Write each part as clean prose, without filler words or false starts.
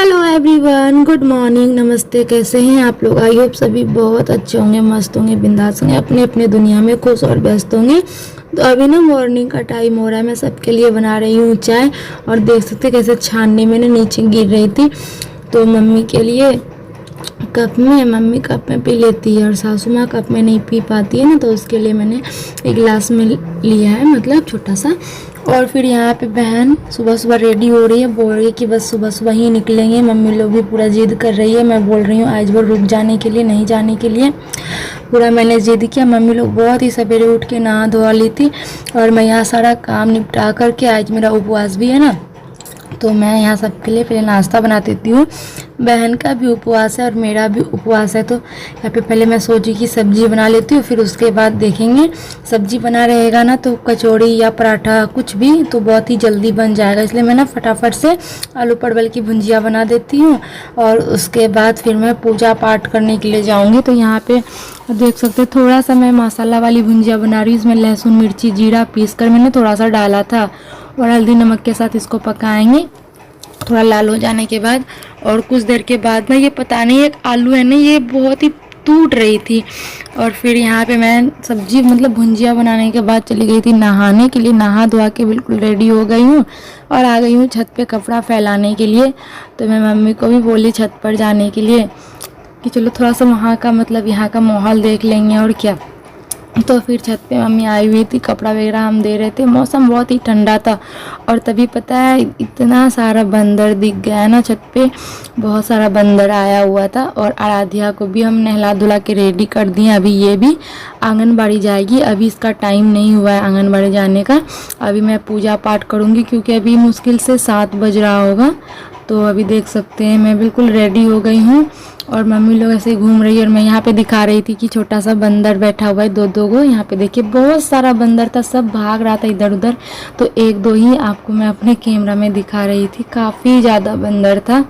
Hello everyone, good morning, नमस्ते। कैसे हैं आप लोग? आई होप सभी बहुत अच्छे होंगे, मस्त होंगे, बिंदास होंगे, अपने अपने दुनिया में खुश और व्यस्त होंगे। तो अभी ना मॉर्निंग का टाइम हो रहा है। मैं सबके लिए बना रही हूँ चाय और देख सकते कैसे छाननी में ना नीचे गिर रही थी। तो मम्मी के लिए कप में, मम्मी कप में पी लेती है और सासू माँ कप में नहीं पी पाती है ना, तो उसके लिए मैंने एक गिलास में लिया है, मतलब छोटा सा। और फिर यहाँ पे बहन सुबह सुबह रेडी हो रही है, बोल रही है कि बस सुबह सुबह ही निकलेंगे। मम्मी लोग भी पूरा जिद कर रही है, मैं बोल रही हूँ आज वो रुक जाने के लिए, नहीं जाने के लिए। पूरा मैंने जिद किया। मम्मी लोग बहुत ही सवेरे उठ के नहा धोवा ली थी और मैं यहाँ सारा काम निपटा करके, आज मेरा उपवास भी है ना, तो मैं यहाँ सबके लिए पहले नाश्ता बना देती हूँ। बहन का भी उपवास है और मेरा भी उपवास है, तो यहाँ पे पहले मैं सोची कि सब्जी बना लेती हूँ, फिर उसके बाद देखेंगे। सब्जी बना रहेगा ना तो कचौड़ी या पराठा कुछ भी तो बहुत ही जल्दी बन जाएगा, इसलिए मैं ना फटाफट से आलू परवल की भुंजिया बना देती हूँ और उसके बाद फिर मैं पूजा पाठ करने के लिए जाऊँगी। तो यहाँ पे देख सकते हैं थोड़ा सा मैं मसाला वाली भुंजिया बना रही हूँ। इसमें लहसुन मिर्ची जीरा पीस कर मैंने थोड़ा सा डाला था और हल्दी नमक के साथ इसको पकाएंगे थोड़ा लाल हो जाने के बाद। और कुछ देर के बाद ना ये पता नहीं एक आलू है ना, ये बहुत ही टूट रही थी। और फिर यहाँ पे मैं सब्जी मतलब भुंजिया बनाने के बाद चली गई थी नहाने के लिए। नहा धोवा के बिल्कुल रेडी हो गई हूँ और आ गई हूँ छत पे कपड़ा फैलाने के लिए। तो मैं मम्मी को भी बोली छत पर जाने के लिए कि चलो थोड़ा सा वहाँ का मतलब यहाँ का माहौल देख लेंगे और क्या। तो फिर छत पे मम्मी आई हुई थी, कपड़ा वगैरह हम दे रहे थे। मौसम बहुत ही ठंडा था और तभी पता है इतना सारा बंदर दिख गया ना छत पे, बहुत सारा बंदर आया हुआ था। और आराध्या को भी हम नहला धुला के रेडी कर दिए। अभी ये भी आंगनबाड़ी जाएगी, अभी इसका टाइम नहीं हुआ है आंगनबाड़ी जाने का। अभी मैं पूजा पाठ करूँगी क्योंकि अभी मुश्किल से 7 बज रहा होगा। तो अभी देख सकते हैं मैं बिल्कुल रेडी हो गई हूँ और मम्मी लोग ऐसे घूम रही है। और मैं यहाँ पे दिखा रही थी कि छोटा सा बंदर बैठा हुआ है, दो को। यहाँ पे देखिए बहुत सारा बंदर था, सब भाग रहा था इधर उधर, तो एक दो ही आपको मैं अपने कैमरा में दिखा रही थी, काफ़ी ज़्यादा बंदर था।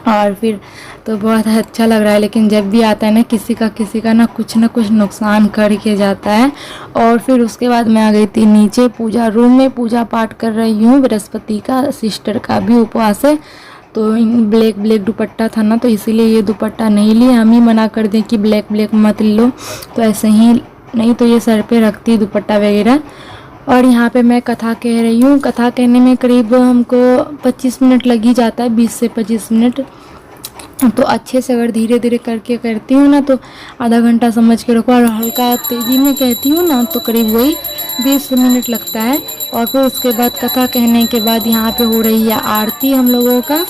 और फिर तो बहुत अच्छा लग रहा है, लेकिन जब भी आता है ना किसी का ना कुछ नुकसान करके जाता है। और फिर उसके बाद मैं आ गई थी नीचे पूजा रूम में, पूजा पाठ कर रही हूँ। बृहस्पति का, सिस्टर का भी उपवास है, तो ब्लैक दुपट्टा था ना, तो इसीलिए ये दुपट्टा नहीं लिए। हम ही मना कर दें कि ब्लैक मत लो, तो ऐसे ही नहीं तो ये सर पे रखती दुपट्टा वगैरह। और यहाँ पे मैं कथा कह रही हूँ। कथा कहने में करीब हमको 25 मिनट लग ही जाता है, 20 से 25 मिनट। तो अच्छे से अगर धीरे धीरे करके करती हूँ ना तो आधा घंटा समझ के रखो, और हल्का तेज़ी में कहती हूँ ना तो करीब वही 20 मिनट लगता है। और फिर उसके बाद कथा कहने के बाद यहाँ पे हो रही है आरती हम लोगों का,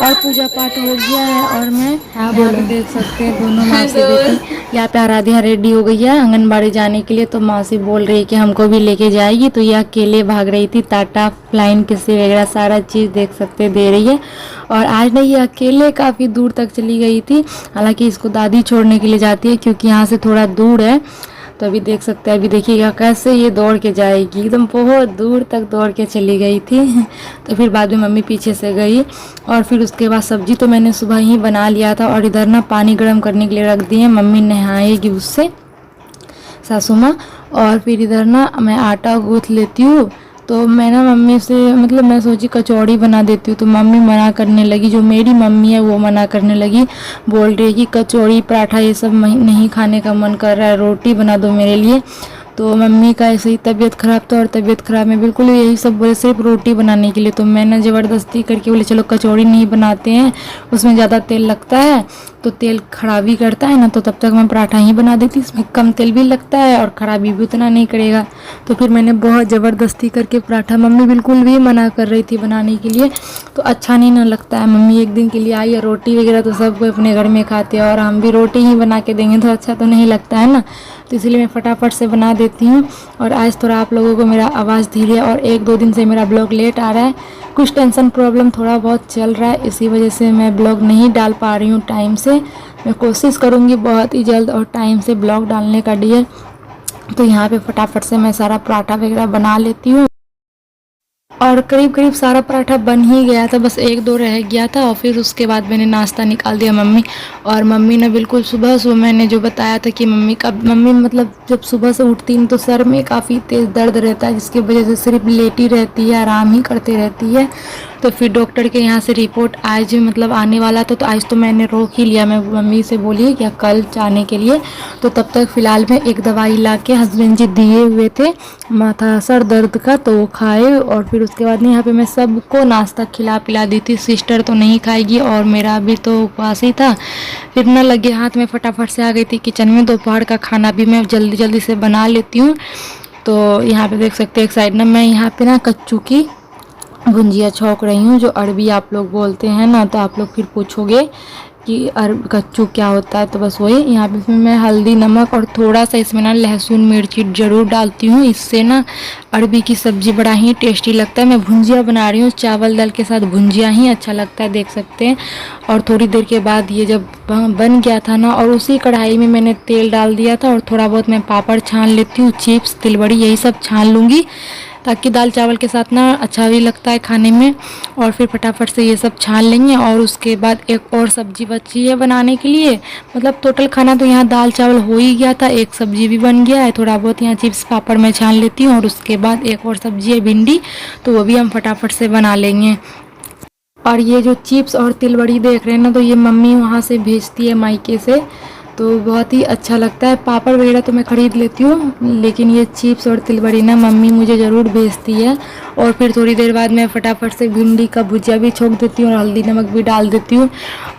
और पूजा पाठ हो गया है। और मैं यहाँ पे देख सकते हैं दोनों मासी बेटी, यहाँ पे आराध्या रेडी हो गई है आंगनबाड़ी जाने के लिए। तो मासी बोल रही है कि हमको भी लेके जाएगी, तो ये अकेले भाग रही थी। टाटा फ्लाइन किसी वगैरह सारा चीज़ देख सकते दे रही है। और आज नहीं, ये अकेले काफ़ी दूर तक चली गई थी। हालांकि इसको दादी छोड़ने के लिए जाती है क्योंकि यहाँ से थोड़ा दूर है। तो अभी देख सकते हैं, अभी देखिएगा कैसे ये दौड़ के जाएगी, एकदम बहुत दूर तक दौड़ के चली गई थी। तो फिर बाद में मम्मी पीछे से गई। और फिर उसके बाद सब्जी तो मैंने सुबह ही बना लिया था और इधर ना पानी गर्म करने के लिए रख दिए। मम्मी नहाएगी उससे, सासू माँ। और फिर इधर ना मैं आटा गूँथ लेती हूँ। तो मैं ना मम्मी से मतलब मैं सोची कचौड़ी बना देती हूँ, तो मम्मी मना करने लगी। जो मेरी मम्मी है वो मना करने लगी, बोल रही है कि कचौड़ी पराठा ये सब नहीं खाने का मन कर रहा है, रोटी बना दो मेरे लिए। तो मम्मी का ऐसे ही तबीयत ख़राब था और तबीयत ख़राब में बिल्कुल यही सब बोले सिर्फ रोटी बनाने के लिए। तो मैंने ज़बरदस्ती करके बोले चलो कचौड़ी नहीं बनाते हैं, उसमें ज़्यादा तेल लगता है तो तेल खराबी करता है ना, तो तब तक मैं पराठा ही बना देती, इसमें कम तेल भी लगता है और ख़राबी भी उतना नहीं करेगा। तो फिर मैंने बहुत ज़बरदस्ती करके पराठा, मम्मी बिल्कुल भी मना कर रही थी बनाने के लिए, तो अच्छा नहीं ना लगता है। मम्मी एक दिन के लिए आई है, रोटी वगैरह तो सब कोई अपने घर में खाते हैं और हम भी रोटी ही बना के देंगे तो अच्छा तो नहीं लगता है ना, तो इसलिए मैं फटाफट से बना देती हूँ। और आज थोड़ा आप लोगों को मेरा आवाज़ धीरे, और 1-2 दिन से मेरा ब्लॉग लेट आ रहा है, कुछ टेंशन प्रॉब्लम थोड़ा बहुत चल रहा है, इसी वजह से मैं ब्लॉग नहीं डाल पा रही हूँ टाइम से। मैं कोशिश करूँगी बहुत ही जल्द और टाइम से ब्लॉग डालने का डियर। तो यहाँ पे फटाफट से मैं सारा पराठा वगैरह बना लेती हूँ। और करीब करीब सारा पराठा बन ही गया था, बस एक दो रह गया था। और फिर उसके बाद मैंने नाश्ता निकाल दिया मम्मी। और मम्मी ने बिल्कुल सुबह सुबह मैंने जो बताया था कि मम्मी मतलब जब सुबह से उठती हैं तो सर में काफ़ी तेज़ दर्द रहता है, जिसकी वजह से सिर्फ लेटी रहती है, आराम ही करती रहती है। तो फिर डॉक्टर के यहाँ से रिपोर्ट आज मतलब आने वाला था, तो आज तो मैंने रोक ही लिया। मैं मम्मी से बोली कि कल जाने के लिए, तो तब तक फ़िलहाल में एक दवाई ला के हस्बैंड जी दिए हुए थे माथा सर दर्द का, तो वो खाए। और फिर उसके बाद यहाँ पे मैं सबको नाश्ता खिला पिला दी थी। सिस्टर तो नहीं खाएगी और मेरा भी तो उपवास ही था। फिर न लगे हाथ में फटाफट से आ गई थी किचन में। दोपहर का खाना भी मैं जल्दी जल्दी से बना लेती हूँ। तो यहाँ पे देख सकते हैं एक साइड ना मैं यहाँ पे ना कच्चू की भुंजिया छौंक रही हूँ, जो अरबी आप लोग बोलते हैं ना। तो आप लोग फिर पूछोगे कि कच्चू क्या होता है, तो बस वही। यहाँ पे इसमें मैं हल्दी नमक और थोड़ा सा इसमें ना लहसुन मिर्ची ज़रूर डालती हूँ। इससे ना अरबी की सब्ज़ी बड़ा ही टेस्टी लगता है। मैं भुंजिया बना रही हूँ, चावल दाल के साथ भुंजिया ही अच्छा लगता है, देख सकते हैं। और थोड़ी देर के बाद ये जब बन गया था ना, और उसी कढ़ाई में मैंने तेल डाल दिया था। और थोड़ा बहुत मैं पापड़ छान लेती हूँ, चिप्स तिलबड़ी यही सब छान लूँगी, ताकि दाल चावल के साथ ना अच्छा भी लगता है खाने में। और फिर फटाफट से ये सब छान लेंगे। और उसके बाद एक और सब्ज़ी बची है बनाने के लिए। मतलब टोटल खाना तो यहाँ दाल चावल हो ही गया था, एक सब्ज़ी भी बन गया है। थोड़ा बहुत यहाँ चिप्स पापड़ मैं छान लेती हूँ। और उसके बाद एक और सब्ज़ी है भिंडी, तो वो भी हम फटाफट से बना लेंगे। और ये जो चिप्स और तिलबड़ी देख रहे हैं ना, तो ये मम्मी वहाँ से भेजती है मायके से, तो बहुत ही अच्छा लगता है। पापड़ वगैरह तो मैं ख़रीद लेती हूँ, लेकिन ये चिप्स और तिलबड़ी ना मम्मी मुझे ज़रूर भेजती है। और फिर थोड़ी देर बाद मैं फटाफट से भिंडी का भुजिया भी छोंक देती हूँ और हल्दी नमक भी डाल देती हूँ।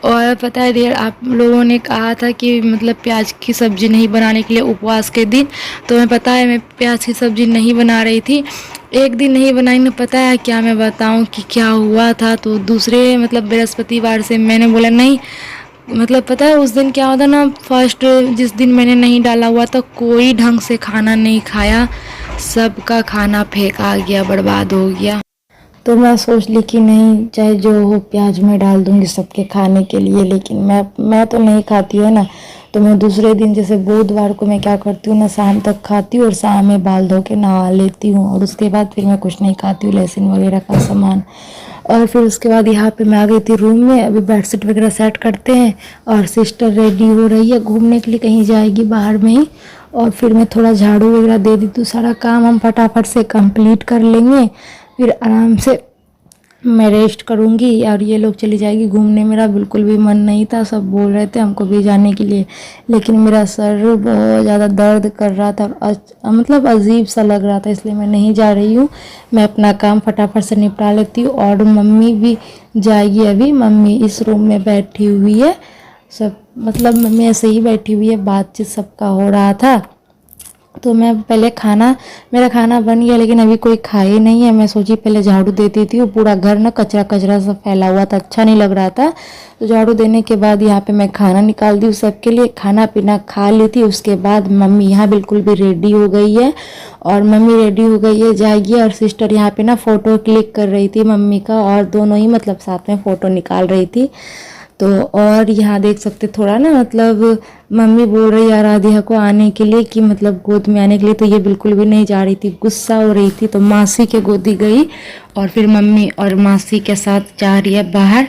और पता है देर आप लोगों ने कहा था कि मतलब प्याज की सब्ज़ी नहीं बनाने के लिए उपवास के दिन, तो मैं पता है मैं प्याज की सब्ज़ी नहीं बना रही थी। एक दिन नहीं बनाई ना, पता है क्या मैं बताऊं कि क्या हुआ था। तो दूसरे मतलब बृहस्पतिवार से मैंने बोला नहीं, मतलब पता है उस दिन क्या होता ना, फर्स्ट जिस दिन मैंने नहीं डाला हुआ था, कोई ढंग से खाना नहीं खाया, सबका खाना फेंका गया, बर्बाद हो गया। तो मैं सोच ली कि नहीं, चाहे जो हो प्याज में डाल दूंगी सबके खाने के लिए। लेकिन मैं तो नहीं खाती हूँ ना, तो मैं दूसरे दिन जैसे बुधवार को मैं क्या करती हूँ ना, शाम तक खाती हूँ और शाम में बाल धो के नहा लेती हूँ। और उसके बाद फिर मैं कुछ नहीं खाती हूँ, लहसुन वगैरह का सामान। और फिर उसके बाद यहाँ पे मैं आ गई थी रूम में। अभी बेडशीट वगैरह सेट करते हैं। और सिस्टर रेडी हो रही है घूमने के लिए, कहीं जाएगी बाहर में ही। और फिर मैं थोड़ा झाड़ू वगैरह दे दी, तो सारा काम हम फटाफट से कंप्लीट कर लेंगे। फिर आराम से मैं रेस्ट करूँगी और ये लोग चली जाएगी घूमने। मेरा बिल्कुल भी मन नहीं था, सब बोल रहे थे हमको भी जाने के लिए, लेकिन मेरा सर बहुत ज़्यादा दर्द कर रहा था, मतलब अजीब सा लग रहा था, इसलिए मैं नहीं जा रही हूँ। मैं अपना काम फटाफट से निपटा लेती हूँ। और मम्मी भी जाएगी अभी, मम्मी इस रूम में बैठी हुई है। सब मतलब मम्मी ऐसे ही बैठी हुई है, बातचीत सबका हो रहा था। तो मैं पहले मेरा खाना बन गया, लेकिन अभी कोई खाए नहीं है। मैं सोची पहले झाड़ू देती थी, वो पूरा घर ना कचरा कचरा सब फैला हुआ था, अच्छा नहीं लग रहा था। तो झाड़ू देने के बाद यहाँ पे मैं खाना निकाल दी सबके लिए, खाना पीना खा ली थी। उसके बाद मम्मी यहाँ बिल्कुल भी रेडी हो गई है, और मम्मी रेडी हो गई है जाएगी। और सिस्टर यहाँ पे ना फ़ोटो क्लिक कर रही थी मम्मी का, और दोनों ही मतलब साथ में फ़ोटो निकाल रही थी। तो और यहाँ देख सकते थोड़ा ना, मतलब मम्मी बोल रही आराध्या को आने के लिए, कि मतलब गोद में आने के लिए, तो ये बिल्कुल भी नहीं जा रही थी, गुस्सा हो रही थी। तो मासी के गोदी गई और फिर मम्मी और मासी के साथ जा रही है बाहर।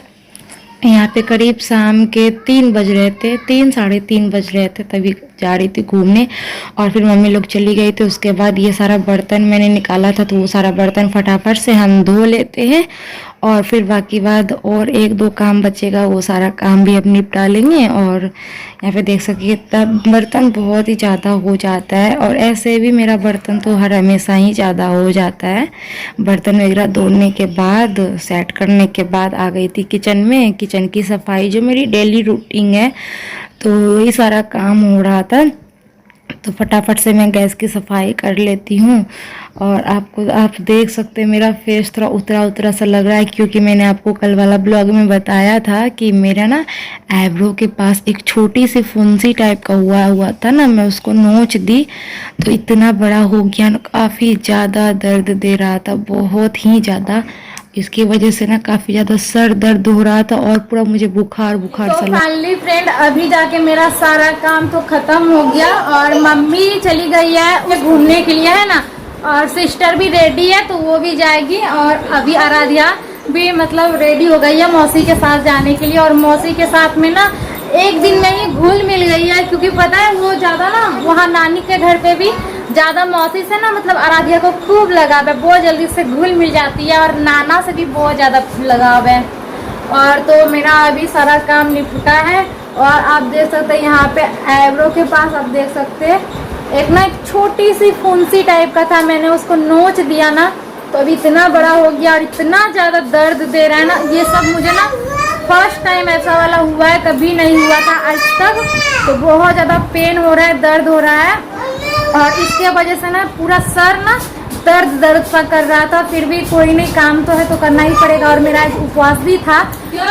यहाँ पे करीब शाम के 3 बज रहे थे, 3 साढ़े 3 बज रहे थे, तभी जा रही थी घूमने। और फिर मम्मी लोग चली गई थी। उसके बाद ये सारा बर्तन मैंने निकाला था, तो वो सारा बर्तन फटाफट से हम धो लेते हैं। और फिर बाकी बाद और 1-2 काम बचेगा, वो सारा काम भी अब निपटा लेंगे। और यहाँ पे देख सकिए तब बर्तन बहुत ही ज़्यादा हो जाता है, और ऐसे भी मेरा बर्तन तो हर हमेशा ही ज़्यादा हो जाता है। बर्तन वगैरह धोने के बाद, सेट करने के बाद आ गई थी किचन में। किचन की सफाई जो मेरी डेली रूटीन है, तो ये सारा काम हो रहा था। तो फटाफट से मैं गैस की सफाई कर लेती हूँ। और आप देख सकते हैं मेरा फेस थोड़ा उतरा उतरा सा लग रहा है, क्योंकि मैंने आपको कल वाला ब्लॉग में बताया था कि मेरा ना आईब्रो के पास एक छोटी सी फुंसी टाइप का हुआ था ना, मैं उसको नोच दी तो इतना बड़ा हो गया ना, काफ़ी ज़्यादा दर्द दे रहा था, बहुत ही ज़्यादा। इसकी वजह से ना काफ़ी ज़्यादा सर दर्द हो रहा था, और पूरा मुझे बुखार सा तो फाइनली फ्रेंड अभी जाके मेरा सारा काम तो खत्म हो गया, और मम्मी चली गई है घूमने के लिए, है ना। और सिस्टर भी रेडी है तो वो भी जाएगी। और अभी आराध्या भी मतलब रेडी हो गई है मौसी के साथ जाने के लिए। और मौसी के साथ में ना एक दिन में ही घुल मिल गई है, क्योंकि पता है वो ज़्यादा ना वहाँ नानी के घर पे भी ज़्यादा मौसी से ना मतलब आराध्या को खूब लगाव है, बहुत जल्दी से घुल मिल जाती है। और नाना से भी बहुत ज़्यादा लगाव है। और तो मेरा अभी सारा काम निपटा है। और आप देख सकते हैं यहाँ पे आईब्रो के पास आप देख सकते हैं एक ना एक छोटी सी फुंसी टाइप का था, मैंने उसको नोच दिया ना तो अभी इतना बड़ा हो गया और इतना ज़्यादा दर्द दे रहा है ना। ये सब मुझे ना फर्स्ट टाइम ऐसा वाला हुआ है, कभी नहीं हुआ था आज तक। तो बहुत ज़्यादा पेन हो रहा है, दर्द हो रहा है। और इसके वजह से ना पूरा सर ना दर्द सा कर रहा था। फिर भी कोई नहीं, काम तो है तो करना ही पड़ेगा। और मेरा एक उपवास भी था।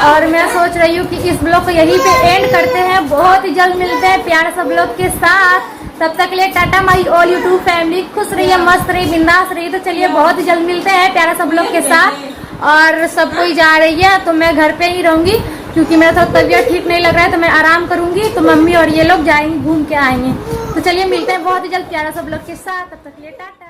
और मैं सोच रही हूँ कि इस ब्लॉग को यहीं पे एंड करते हैं। बहुत ही जल्द मिलते हैं प्यारे सब ब्लॉग के साथ। तब तक के लिए Tata my all YouTube family, खुश रहिए, मस्त रहिए, बिंदास रहिए। तो चलिए बहुत ही जल्द मिलते हैं प्यारे सब ब्लॉग के साथ। और सब कोई जा रही है तो मैं घर पे ही रहूँगी, क्योंकि मेरा थोड़ा तबीयत ठीक नहीं लग रहा है तो मैं आराम करूँगी। तो मम्मी और ये लोग जाएंगे, घूम के आएंगे। तो चलिए मिलते हैं बहुत ही जल्द प्यारा सब ब्लॉग के साथ। तब तक के लिए टाटा।